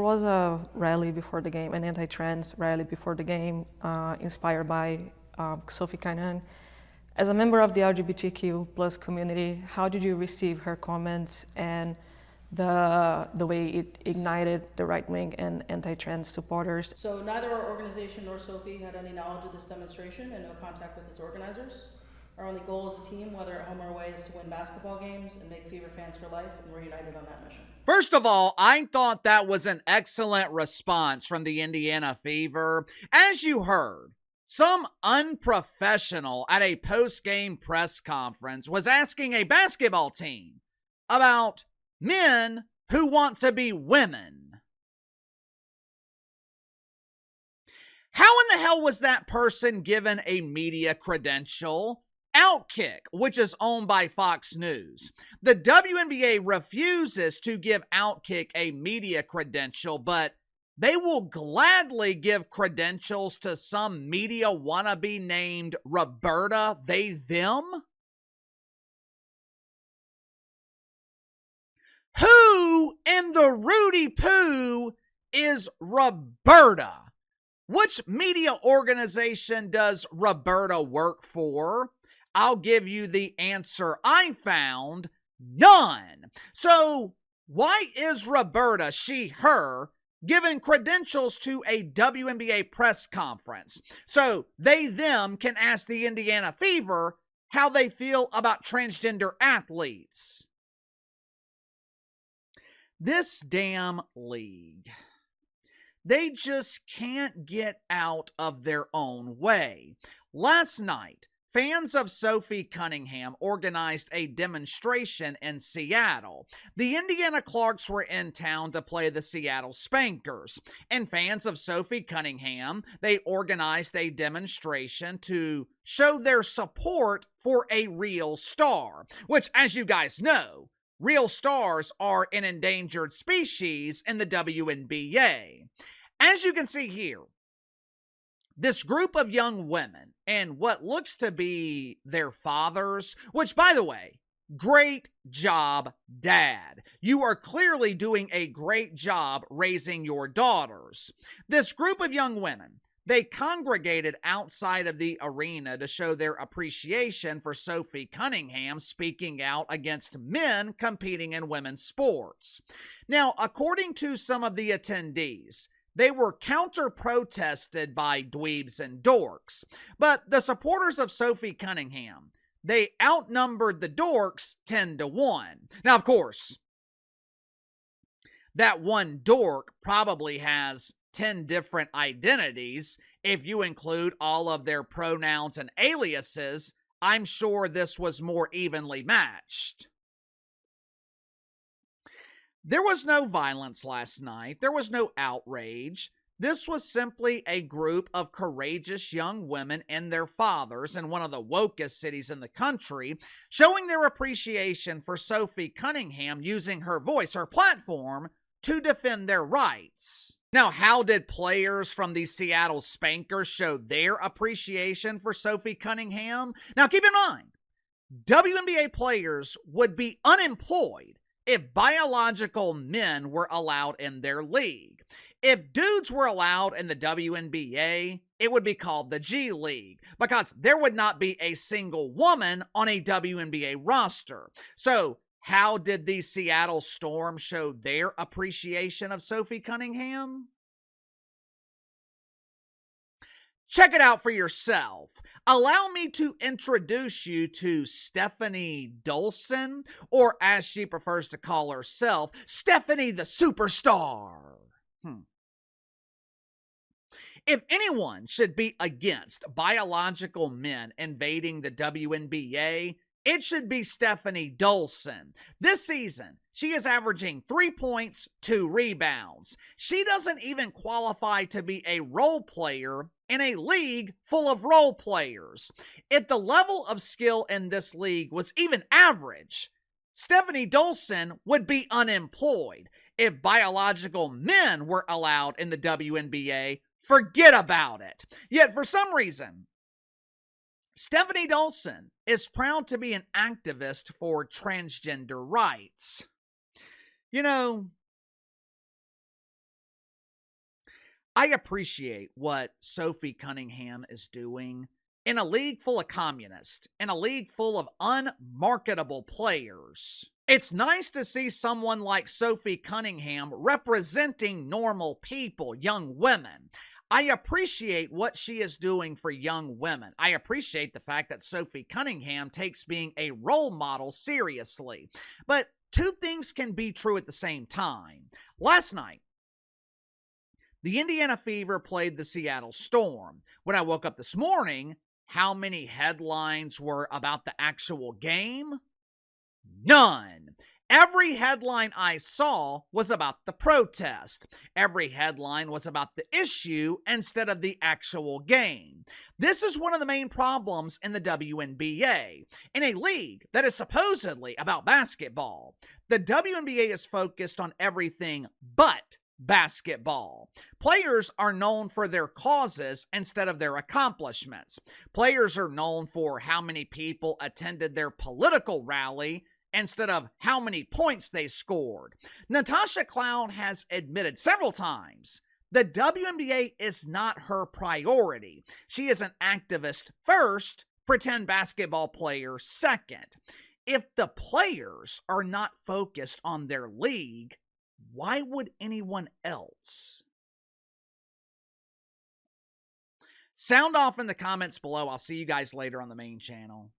was a rally before the game, an anti-trans rally before the game, inspired by Sophie Cunningham. As a member of the LGBTQ plus community, how did you receive her comments and the way it ignited the right wing and anti-trans supporters? So neither our organization nor Sophie had any knowledge of this demonstration and no contact with its organizers. Our only goal as a team, whether at home or away, is to win basketball games and make Fever fans for life, and we're united on that mission. First of all, I thought that was an excellent response from the Indiana Fever. As you heard, some unprofessional at a post-game press conference was asking a basketball team about men who want to be women. How in the hell was that person given a media credential? Outkick, which is owned by Fox News. The WNBA refuses to give Outkick a media credential, but they will gladly give credentials to some media wannabe named Roberta They Them. Who in the Rudy Poo is Roberta? Which media organization does Roberta work for? I'll give you the answer I found: none. So why is Roberta, she, her, given credentials to a WNBA press conference so they, them can ask the Indiana Fever how they feel about transgender athletes? This damn league, they just can't get out of their own way. Last night, fans of Sophie Cunningham organized a demonstration in Seattle. The Indiana Clarks were in town to play the Seattle Spankers, and fans of Sophie Cunningham, they organized a demonstration to show their support for a real star, which, as you guys know, real stars are an endangered species in the WNBA. As you can see here, this group of young women and what looks to be their fathers, which, by the way, great job, Dad. You are clearly doing a great job raising your daughters. This group of young women, they congregated outside of the arena to show their appreciation for Sophie Cunningham speaking out against men competing in women's sports. Now, according to some of the attendees, they were counter-protested by dweebs and dorks. But the supporters of Sophie Cunningham, they outnumbered the dorks 10-1. Now, of course, that one dork probably has 10 different identities. If you include all of their pronouns and aliases, I'm sure this was more evenly matched. There was no violence last night. There was no outrage. This was simply a group of courageous young women and their fathers in one of the wokest cities in the country, showing their appreciation for Sophie Cunningham using her voice, her platform, to defend their rights. Now, how did players from the Seattle Spankers show their appreciation for Sophie Cunningham? Now, keep in mind, WNBA players would be unemployed if biological men were allowed in their league. If dudes were allowed in the WNBA, it would be called the G League, because there would not be a single woman on a WNBA roster. So, how did the Seattle Storm show their appreciation of Sophie Cunningham? Check it out for yourself. Allow me to introduce you to Stefanie Dolson, or as she prefers to call herself, Stefanie the Superstar. If anyone should be against biological men invading the WNBA, it should be Stefanie Dolson. This season, she is averaging 3 points, 2 rebounds. She doesn't even qualify to be a role player in a league full of role players. If the level of skill in this league was even average, Stefanie Dolson would be unemployed. If biological men were allowed in the WNBA, forget about it. Yet for some reason, Stefanie Dolson is proud to be an activist for transgender rights. You know, I appreciate what Sophie Cunningham is doing in a league full of communists, in a league full of unmarketable players. It's nice to see someone like Sophie Cunningham representing normal people, young women. I appreciate what she is doing for young women. I appreciate the fact that Sophie Cunningham takes being a role model seriously. But two things can be true at the same time. Last night, the Indiana Fever played the Seattle Storm. When I woke up this morning, how many headlines were about the actual game? None. Every headline I saw was about the protest. Every headline was about the issue instead of the actual game. This is one of the main problems in the WNBA. In a league that is supposedly about basketball, the WNBA is focused on everything but basketball. Players are known for their causes instead of their accomplishments. Players are known for how many people attended their political rally instead of how many points they scored. Natasha Cloud has admitted several times the WNBA is not her priority. She is an activist first, pretend basketball player second. If the players are not focused on their league, why would anyone else? Sound off in the comments below. I'll see you guys later on the main channel.